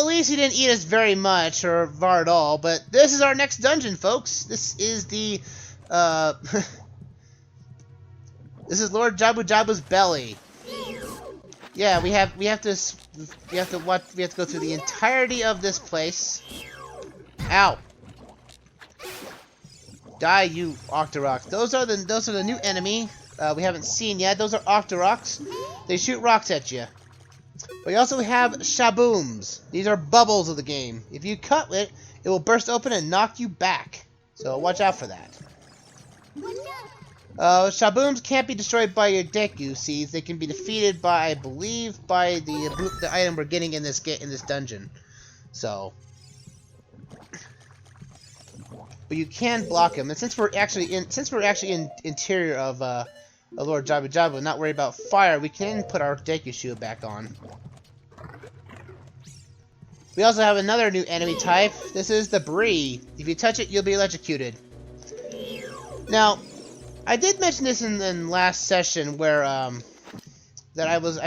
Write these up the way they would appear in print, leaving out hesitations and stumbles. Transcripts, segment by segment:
Well, at least he didn't eat us very much, or far at all, but this is our next dungeon, folks. This is the, this is Lord Jabu Jabu's belly. Yeah, we have to go through the entirety of this place. Ow. Die, you Octoroks. Those are the new enemy we haven't seen yet. Those are Octoroks. They shoot rocks at you. We also have Shabooms. These are bubbles of the game. If you cut it, it will burst open and knock you back. So watch out for that. Shabooms can't be destroyed by your Deku seeds. They can be defeated by, I believe, by the item we're getting in this dungeon. So, but you can block them. And since we're actually in interior of Lord Jabu Jabu, not worried about fire, we can put our Deku shield back on. We also have another new enemy type. This is the Bree. If you touch it, you'll be electrocuted. Now, I did mention this in last session where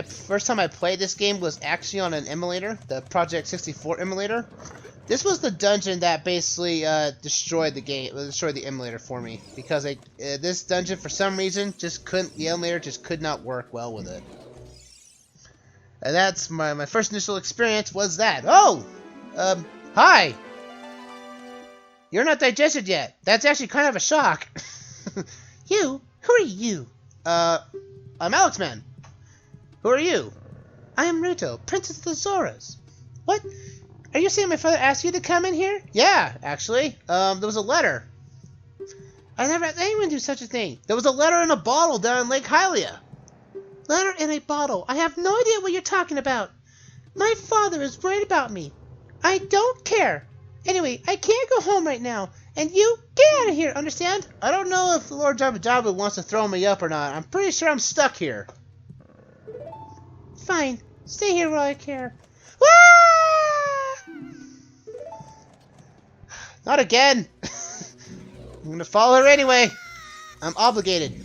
first time I played this game was actually on an emulator, the Project 64 emulator. This was the dungeon that basically destroyed the emulator for me, because this dungeon for some reason the emulator just could not work well with it. And that's my first initial experience was that. Oh, hi. You're not digested yet. That's actually kind of a shock. You? Who are you? I'm Alexman. Who are you? I am Ruto, Princess of the Zoras. What? Are you saying my father asked you to come in here? Yeah, actually. There was a letter. I never had anyone do such a thing. There was a letter in a bottle down in Lake Hylia. Letter in a bottle? I have no idea what you're talking about. My father is worried about me. I don't care. Anyway, I can't go home right now. And you, get out of here, understand? I don't know if Lord Jabu Jabu wants to throw me up or not. I'm pretty sure I'm stuck here. Fine. Stay here while I care. Wah! Not again. I'm gonna follow her anyway. I'm obligated.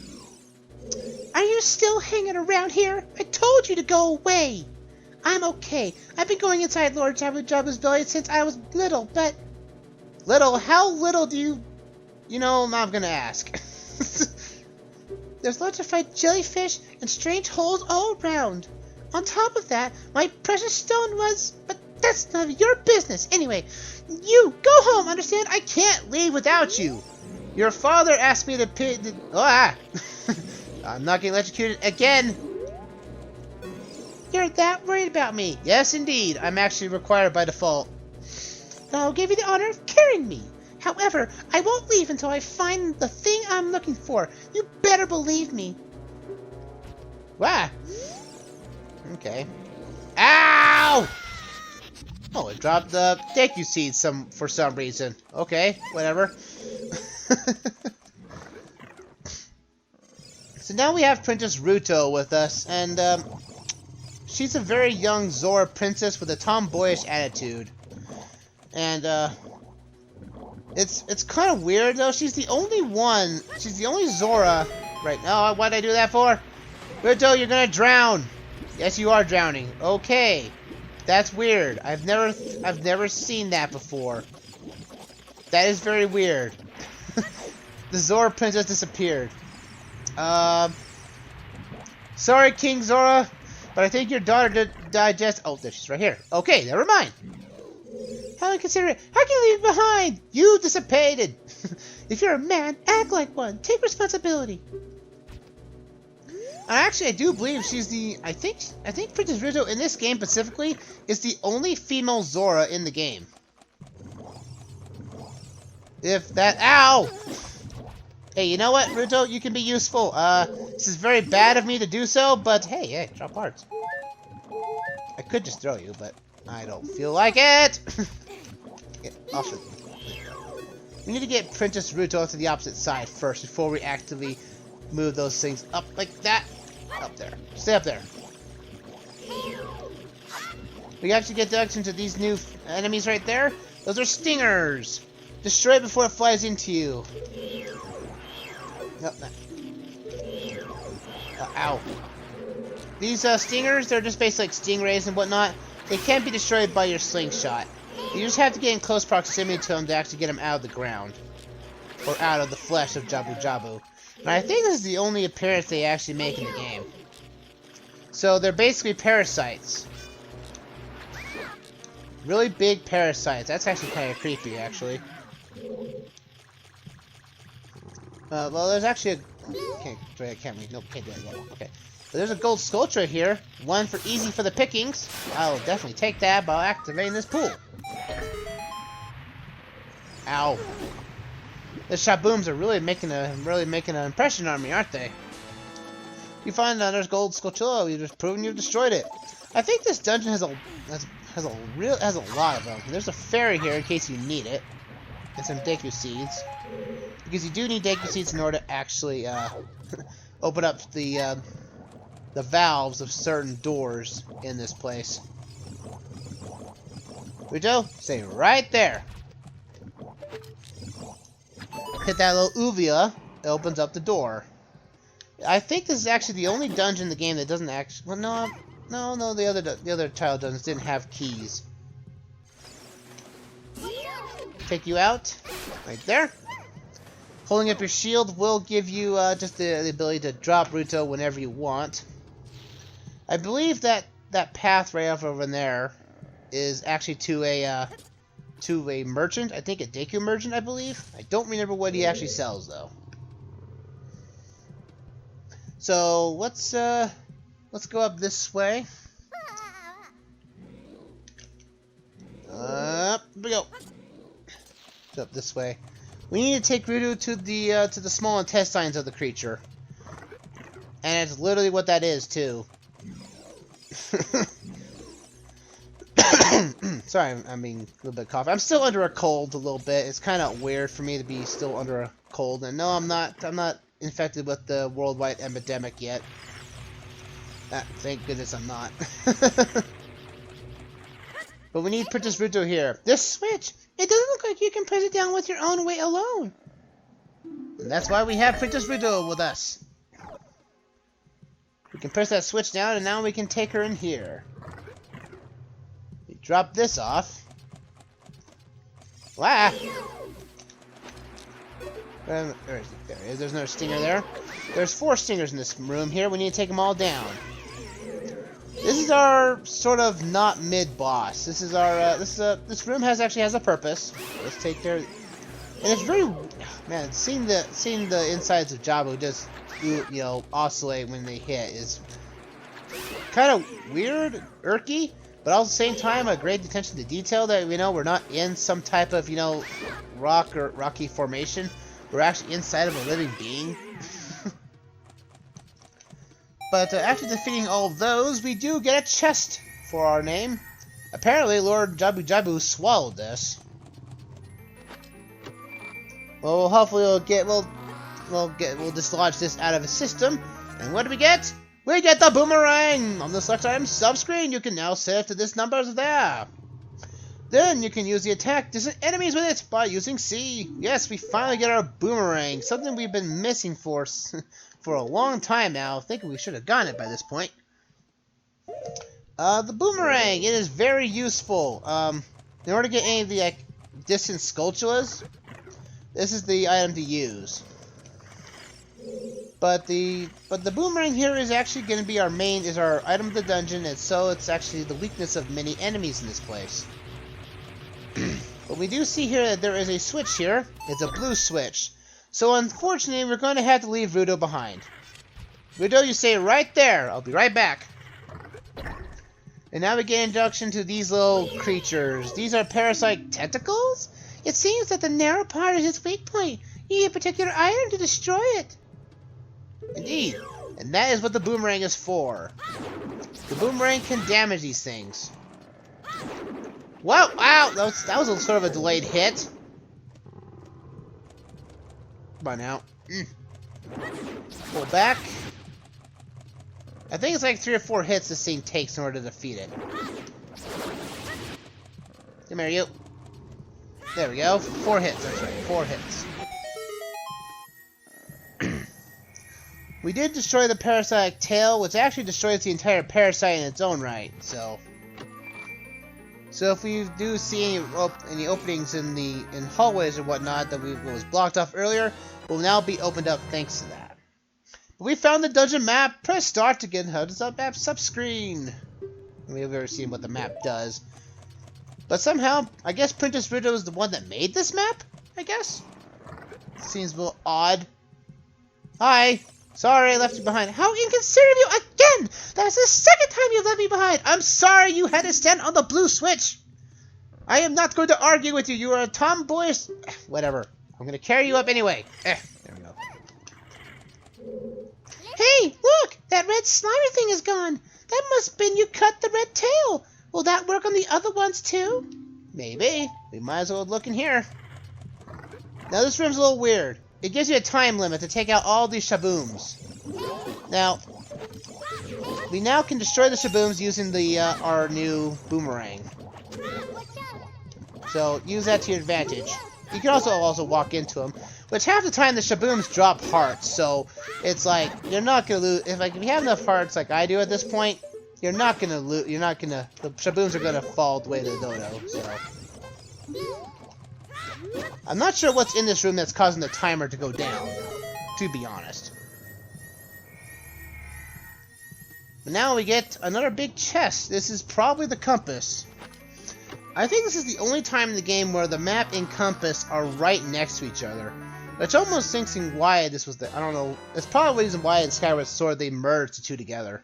Are you still hanging around here? I told you to go away. I'm okay. I've been going inside Lord Jabu Jabu's belly since I was little, but... Little? How little do you... You know, I'm not gonna ask. There's lots of fried jellyfish and strange holes all around. On top of that, my precious stone was... But that's none of your business. Anyway, you go home, understand? I can't leave without you. Your father asked me to pay... I'm not getting electrocuted again. You're that worried about me. Yes, indeed. I'm actually required by default. I'll give you the honor of carrying me. However, I won't leave until I find the thing I'm looking for. You better believe me. Wow. Okay. Ow! Oh, it dropped the Deku seeds for some reason. Okay, whatever. So now we have Princess Ruto with us, and she's a very young Zora princess with a tomboyish attitude. And it's kind of weird though. She's the only Zora right now. What'd I do that for? Ruto, you're gonna drown. Yes, you are drowning. Okay, that's weird. I've never seen that before. That is very weird. The Zora princess disappeared. Sorry, King Zora, but I think your daughter did digest. Oh, there she's right here. Okay, never mind. How inconsiderate! How can you leave me behind? You dissipated. If you're a man, act like one. Take responsibility. Actually, I do believe she's the. I think Princess Ruto in this game specifically is the only female Zora in the game. If that. Ow! Hey, you know what, Ruto? You can be useful. This is very bad of me to do so, but hey, drop hearts. I could just throw you, but I don't feel like it. Get off it. We need to get Princess Ruto to the opposite side first before we actively move those things up like that. Up there. Stay up there. We actually get direction to these new enemies right there. Those are stingers. Destroy it before it flies into you. Nope. Ow. These stingers, they're just basically like stingrays and whatnot. it can't be destroyed by your slingshot. You just have to get in close proximity to him to actually get him out of the ground. Or out of the flesh of Jabu Jabu. And I think this is the only appearance they actually make in the game. So they're basically parasites. Really big parasites. That's actually kind of creepy, actually. Well, there's actually a... Can't read. Nope, can't do that yet. Okay. But there's a gold sculpture here. One for easy for the pickings. I'll definitely take that by activating this pool. Ow. The Shabooms are really making an impression on me, aren't they? You find another gold sculpture, you've just proven you've destroyed it. I think this dungeon has a lot of them. There's a fairy here in case you need it, and some Deku seeds, because you do need Deku seeds in order to actually open up the valves of certain doors in this place. Ruto, stay right there. Hit that little uvula, it opens up the door. I think this is actually the only dungeon in the game that doesn't actually... Well, no, the other child dungeons didn't have keys. Take you out, right there. Holding up your shield will give you just the ability to drop Ruto whenever you want. I believe that path right over there is actually to a merchant. I think a Deku merchant, I believe. I don't remember what he actually sells though. So let's go up this way. Up we go. Up this way. We need to take Ruto to the small intestines of the creature, and it's literally what that is too. Sorry, I'm being a little bit cough. I'm still under a cold a little bit. It's kind of weird for me to be still under a cold. And no, I'm not infected with the worldwide epidemic yet. Thank goodness I'm not. But we need Princess Ruto here. This switch! It doesn't look like you can press it down with your own weight alone. And that's why we have Princess Ruto with us. We can press that switch down, and now we can take her in here. Drop this off. Wow. There he is. There's another stinger there. There's 4 stingers in this room here. We need to take them all down. This is our sort of not mid-boss. This is our this room actually has a purpose. Let's take care. And it's very, man, seeing the insides of Jabu just oscillate when they hit is kind of weird, irky. But at the same time, a great attention to detail that we're not in some type of rocky formation. We're actually inside of a living being. But after defeating all of those, we do get a chest for our name. Apparently, Lord Jabu Jabu swallowed this. Well, hopefully we'll dislodge this out of his system. And what do we get? We get the boomerang! On the select item sub-screen, you can now save to this number there. Then you can use the attack distant enemies with it by using C. Yes, we finally get our boomerang, something we've been missing for a long time now. Thinking we should have gotten it by this point. The boomerang, it is very useful. In order to get any of the distant sculptures, this is the item to use. But the boomerang here is actually going to be our item of the dungeon, and so it's actually the weakness of many enemies in this place. But we do see here that there is a switch here. It's a blue switch. So unfortunately, we're going to have to leave Ruto behind. Ruto, you stay right there. I'll be right back. And now we get introduction to these little creatures. These are parasite tentacles? It seems that the narrow part is its weak point. You need a particular item to destroy it. Indeed. And that is what the boomerang is for. The boomerang can damage these things. Wow! Wow! That was a sort of a delayed hit. Come on now. Pull back. I think it's like 3 or 4 hits this thing takes in order to defeat it. Come here, you. There we go. 4 hits. That's right. 4 hits. We did destroy the parasitic tail, which actually destroys the entire parasite in its own right, so... So if we do see any openings in hallways or whatnot that was blocked off earlier, will now be opened up thanks to that. But we found the dungeon map. Press start to get the map sub-screen. We've already seen what the map does. But somehow, I guess Princess Ruto is the one that made this map, I guess? Seems a little odd. Hi. Sorry I left you behind. How inconsiderate of you again! That's the second time you've left me behind! I'm sorry you had to stand on the blue switch! I am not going to argue with you. You are a tomboyish... Whatever. I'm going to carry you up anyway. There we go. Hey, look! That red slimy thing is gone. That must have been you cut the red tail. Will that work on the other ones too? Maybe. We might as well look in here. Now this room's a little weird. It gives you a time limit to take out all these shabooms. Now, we now can destroy the shabooms using our new boomerang. So use that to your advantage. You can also walk into them, which half the time the shabooms drop hearts. So it's like you're not gonna lose. If you have enough hearts like I do at this point, you're not gonna lose. The shabooms are gonna fall the way to the dodo. So. I'm not sure what's in this room that's causing the timer to go down, to be honest. But now we get another big chest. This is probably the compass. I think this is the only time in the game where the map and compass are right next to each other. Which almost thinking why this was I don't know. It's probably the reason why in Skyward Sword they merged the two together.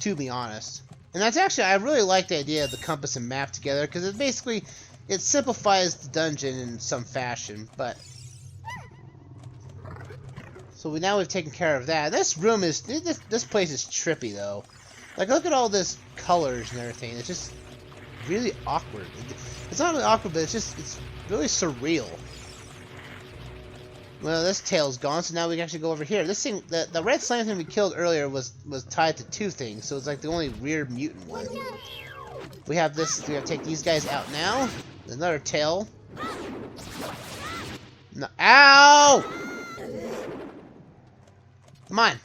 To be honest. And that's actually, I really like the idea of the compass and map together, because it basically... It simplifies the dungeon in some fashion, but... So now we've taken care of that. This room is... This place is trippy, though. Like, look at all this colors and everything. It's just really awkward. It's not really awkward, but it's really surreal. Well, this tail's gone, so now we can actually go over here. This thing... The red slime thing we killed earlier was tied to two things, so it's like the only weird mutant one. We have this... We have to take these guys out now. Another tail. No, ow! Come on.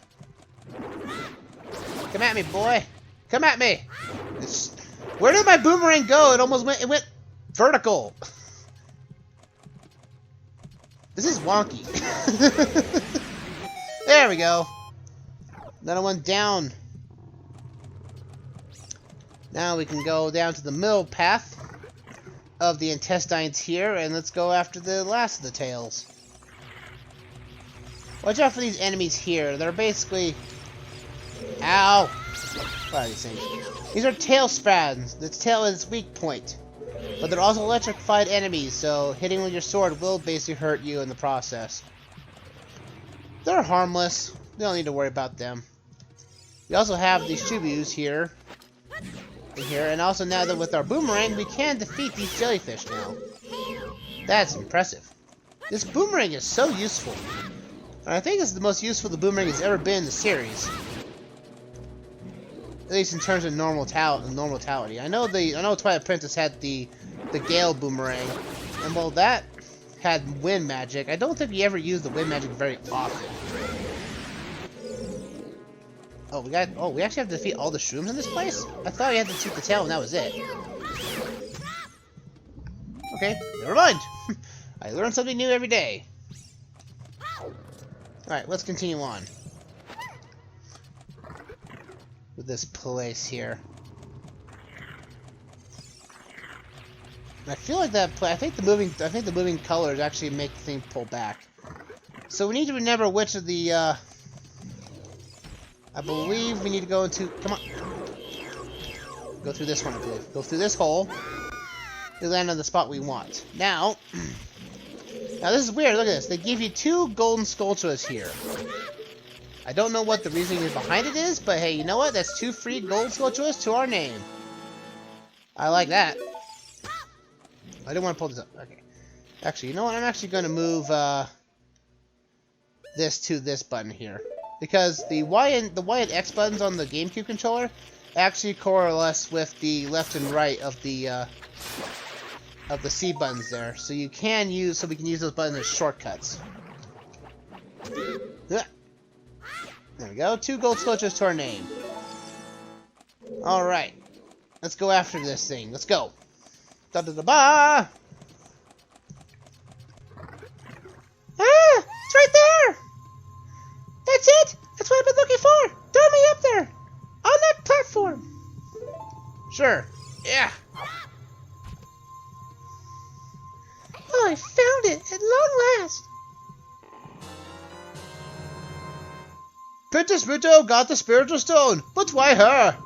Come at me, boy. Come at me. Where did my boomerang go? It almost went... It went vertical. This is wonky. There we go. Another one down. Now we can go down to the middle path of the intestines here, and let's go after the last of the tails. Watch out for these enemies here. They're basically... Ow! What are these things? These are tail spasms. The tail is its weak point. But they're also electrified enemies, so hitting with your sword will basically hurt you in the process. They're harmless. We don't need to worry about them. We also have these Shubus here. And also now that with our boomerang, we can defeat these jellyfish now. That's impressive. This boomerang is so useful. And I think this is the most useful the boomerang has ever been in the series. At least in terms of normality. I know Twilight Princess had the Gale boomerang, and well, that had wind magic. I don't think we ever used the wind magic very often. Oh, we actually have to defeat all the shrooms in this place? I thought we had to shoot the tail and that was it. Okay, never mind. I learn something new every day. Alright, let's continue on with this place here. I feel like I think the moving colors actually make the thing pull back. So we need to remember which of the I believe we need to go into... Come on. Go through this one, I believe. Go through this hole. We land on the spot we want. Now this is weird. Look at this. They give you 2 golden sculptures here. I don't know what the reasoning behind it is, but hey, you know what? That's 2 free gold sculptures to our name. I like that. I didn't want to pull this up. Okay. Actually, you know what? I'm actually going to move this to this button here. Because the Y and X buttons on the GameCube controller actually coalesce with the left and right of the C buttons there. So we can use those buttons as shortcuts. There we go. 2 gold sculptures to our name. Alright. Let's go after this thing. Let's go. Da da da ba. Ah! It's right there! That's it! That's what I've been looking for! Throw me up there! On that platform! Sure. Yeah. Oh, I found it! At long last! Princess Ruto got the spiritual stone, but why her?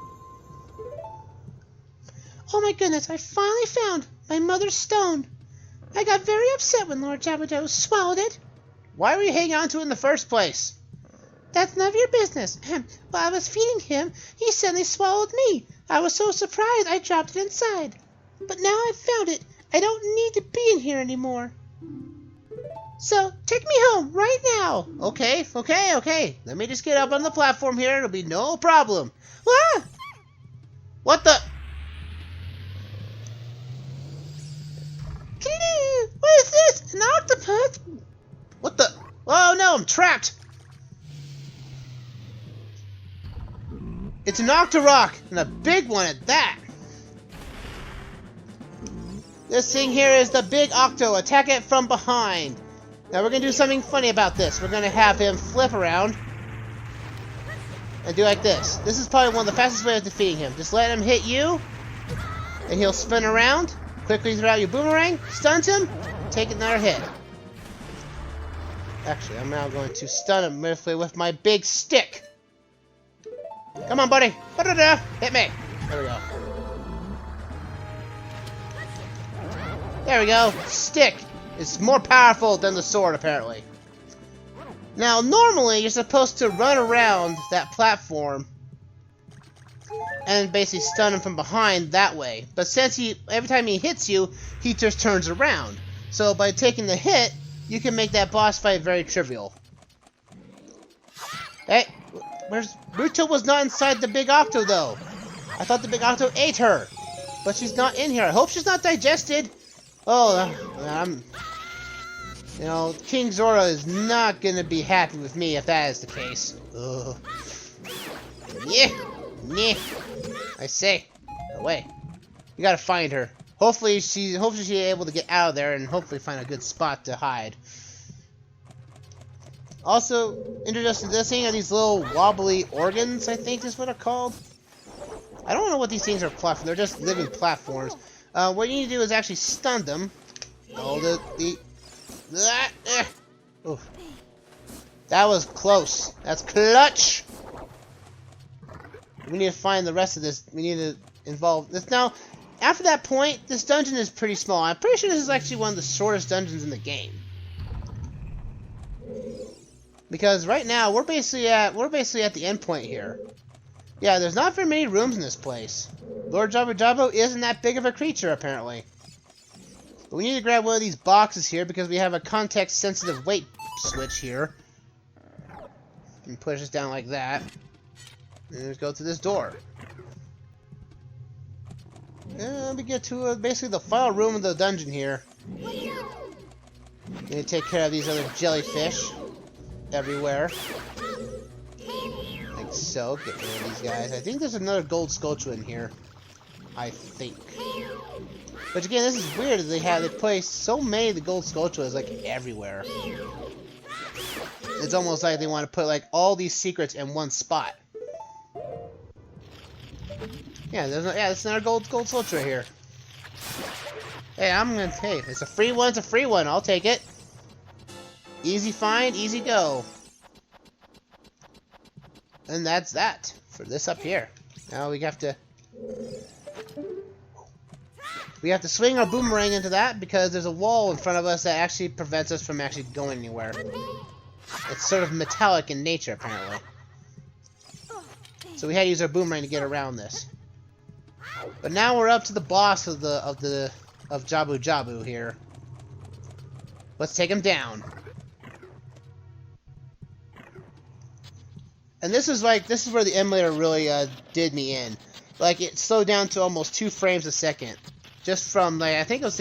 Oh my goodness, I finally found my mother's stone. I got very upset when Lord Jabu Jabu swallowed it. Why were you hanging on to it in the first place? That's none of your business. While I was feeding him, he suddenly swallowed me. I was so surprised I dropped it inside. But now I've found it. I don't need to be in here anymore. So, take me home, right now. Okay. Let me just get up on the platform here. It'll be no problem. Ah! What the? What is this? An octopus? What the? Oh no, I'm trapped. It's an Octorok, and a big one at that. This thing here is the big Octo. Attack it from behind. Now we're going to do something funny about this. We're going to have him flip around and do like this. This is probably one of the fastest ways of defeating him. Just let him hit you, and he'll spin around. Quickly throw out your boomerang, stuns him, take another hit. Actually, I'm now going to stun him with my big stick. Come on, buddy. Hit me. There we go. There we go. Stick. It's more powerful than the sword, apparently. Now, normally, you're supposed to run around that platform and basically stun him from behind that way. But since every time he hits you, he just turns around. So by taking the hit, you can make that boss fight very trivial. Hey, Ruto was not inside the big Octo, though. I thought the big Octo ate her. But she's not in here. I hope she's not digested. Oh, you know, King Zora is not gonna be happy with me if that is the case. Ugh. Yeah. I say, away. You gotta find her. Hopefully she's able to get out of there and hopefully find a good spot to hide. Also, introduced to this thing are these little wobbly organs, I think is what they're called. I don't know what these things are platforms. They're just living platforms. What you need to do is actually stun them. Oh, that was close. That's clutch. We need to find the rest of this. We need to involve this. Now, after that point, this dungeon is pretty small. I'm pretty sure this is actually one of the shortest dungeons in the game. Because right now we're basically at the end point here. Yeah, there's not very many rooms in this place. Lord Jabu Jabu isn't that big of a creature, apparently. But we need to grab one of these boxes here because we have a context-sensitive weight switch here. And push this down like that. And let's go through this door. And we get to basically the final room of the dungeon here. We need to take care of these other jellyfish everywhere. Like so. Get rid of these guys. I think there's another gold sculpture in here. I think. But again, this is weird. They place so many of the gold sculptures like everywhere. It's almost like they want to put like all these secrets in one spot. Yeah, there's another gold sculpture right here. Hey, it's a free one. It's a free one. I'll take it. Easy find, easy go. And that's that for this up here. Now we have to swing our boomerang into that because there's a wall in front of us that actually prevents us from actually going anywhere. It's sort of metallic in nature, apparently. So we had to use our boomerang to get around this. But now we're up to the boss of Jabu Jabu here. Let's take him down. And this is where the emulator really did me in. Like it slowed down to almost 2 frames a second, just from like I think it was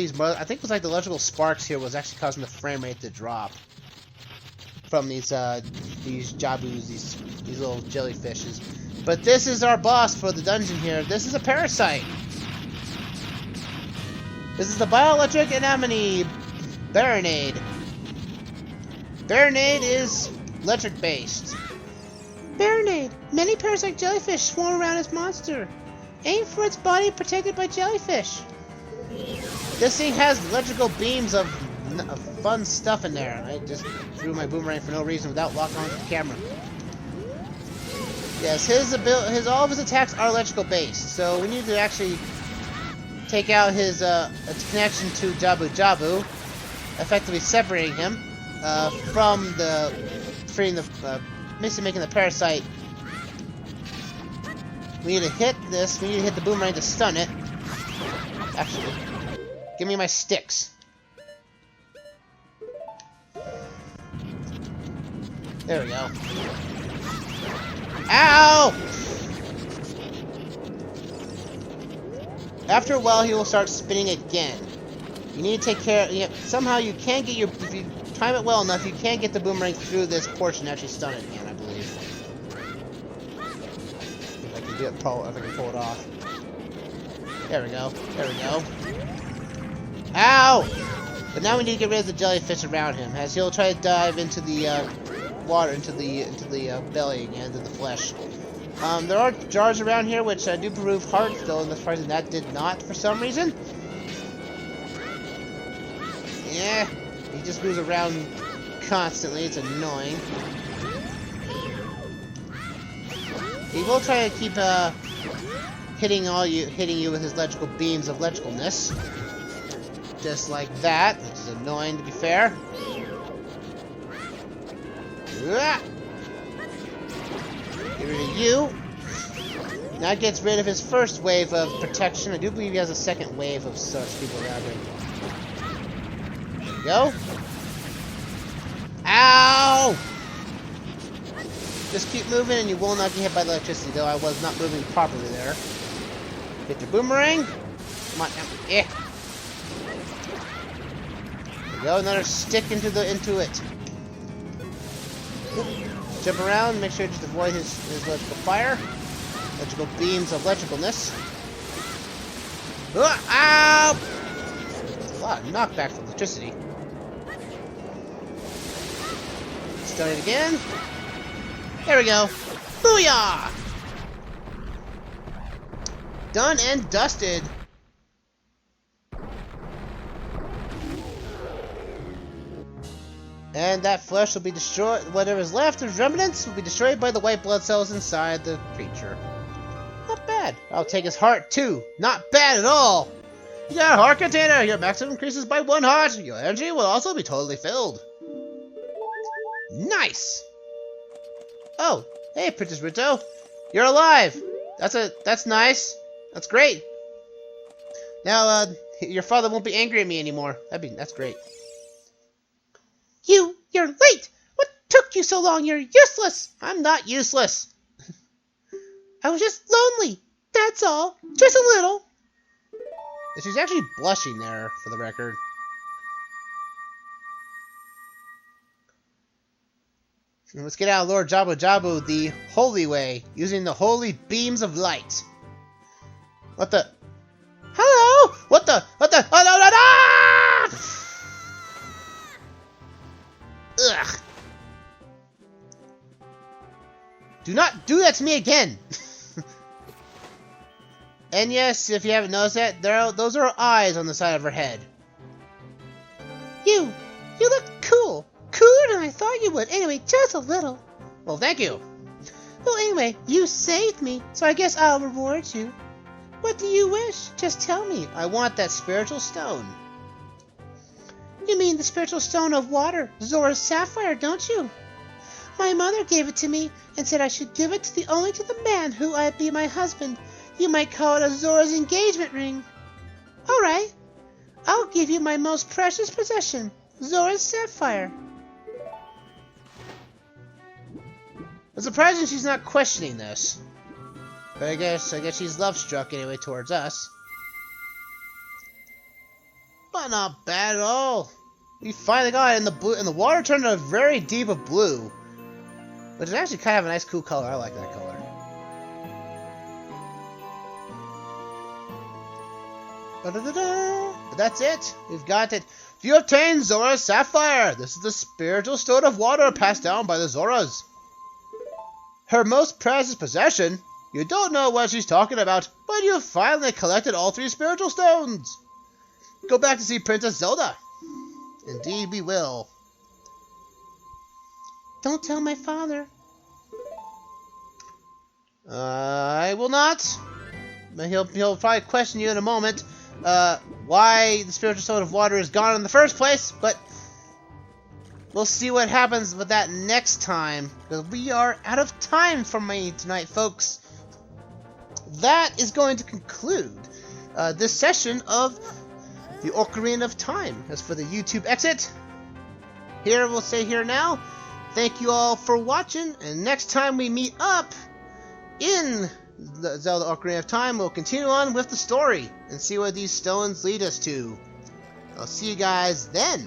like the electrical sparks here was actually causing the frame rate to drop from these Jabus, these little jellyfishes. But this is our boss for the dungeon here. This is a parasite. This is the bioelectric anemone Baronade. Baronade is electric based. Baronade. Many parasite jellyfish swarm around this monster. Aim for its body protected by jellyfish. This thing has electrical beams of fun stuff in there. I just threw my boomerang for no reason without locking onto the camera. Yes, all of his attacks are electrical based, so we need to actually take out his connection to Jabu Jabu, effectively separating him from basically making the parasite. We need to hit this. We need to hit the boomerang to stun it. Actually, give me my sticks. There we go. Ow! After a while, he will start spinning again. You need to take care. Somehow you can get if you time it well enough, you can get the boomerang through this portion and actually stun it again, I believe. If I can do it, if I can pull it off. There we go. There we go. Ow! But now we need to get rid of the jellyfish around him, as he'll try to dive into the water, into the belly again, into the flesh. There are jars around here which do prove hearts, though, and surprising that did not for some reason. Yeah, he just moves around constantly. It's annoying. He will try to keep hitting you with his electrical beams of electricalness, just like that, which is annoying to be fair. Get rid of you. Now gets rid of his first wave of protection. I do believe he has a second wave of such people around him. There we go. Ow! Just keep moving and you will not get hit by the electricity, though I was not moving properly there. Hit your boomerang. Come on now. There we go. Another stick into it. Jump around, make sure to just avoid his electrical fire. Electrical beams of electricalness. Ow! That's a lot of knockback from electricity. Stun it again. There we go. Booyah! Done and dusted. And that flesh will be destroyed. Whatever is left of remnants will be destroyed by the white blood cells inside the creature. Not bad. I'll take his heart too. Not bad at all. You got a heart container. Your maximum increases by 1 heart. Your energy will also be totally filled. Nice. Oh, hey, Princess Ruto. You're alive. That's nice. That's great. Now, your father won't be angry at me anymore. That's great. You're late! What took you so long? You're useless! I'm not useless. I was just lonely. That's all. Just a little. She's actually blushing there, for the record. Let's get out of Lord Jabu Jabu the holy way, using the holy beams of light. What the? Hello? What the? Oh, no, no, no! Ugh. Do not do that to me again! And yes, if you haven't noticed that, those are eyes on the side of her head. You look cool. Cooler than I thought you would. Anyway, just a little. Well, thank you. Well, anyway, you saved me, so I guess I'll reward you. What do you wish? Just tell me. I want that spiritual stone. You mean the spiritual stone of water, Zora's sapphire, don't you? My mother gave it to me and said I should give it only to the man who I'd be my husband. You might call it a Zora's engagement ring. All right. I'll give you my most precious possession, Zora's sapphire. It's surprising she's not questioning this. But I guess she's love-struck anyway towards us. But not bad at all. We finally got it in the blue, and the water turned a very deep blue, which is actually kind of a nice, cool color. I like that color. Ba-da-da-da. But that's it. We've got it. You obtained Zora's Sapphire. This is the spiritual stone of water passed down by the Zoras. Her most precious possession? You don't know what she's talking about, but you finally collected all 3 spiritual stones. Go back to see Princess Zelda. Indeed we will. Don't tell my father. I will not. He'll probably question you in a moment. Why the spiritual stone of water is gone in the first place, but we'll see what happens with that next time, because we are out of time for me tonight, folks. That is going to conclude this session of the Ocarina of Time. As for the YouTube exit, here we'll say here now, thank you all for watching, and next time we meet up in the Zelda Ocarina of Time, we'll continue on with the story and see where these stones lead us to. I'll see you guys then.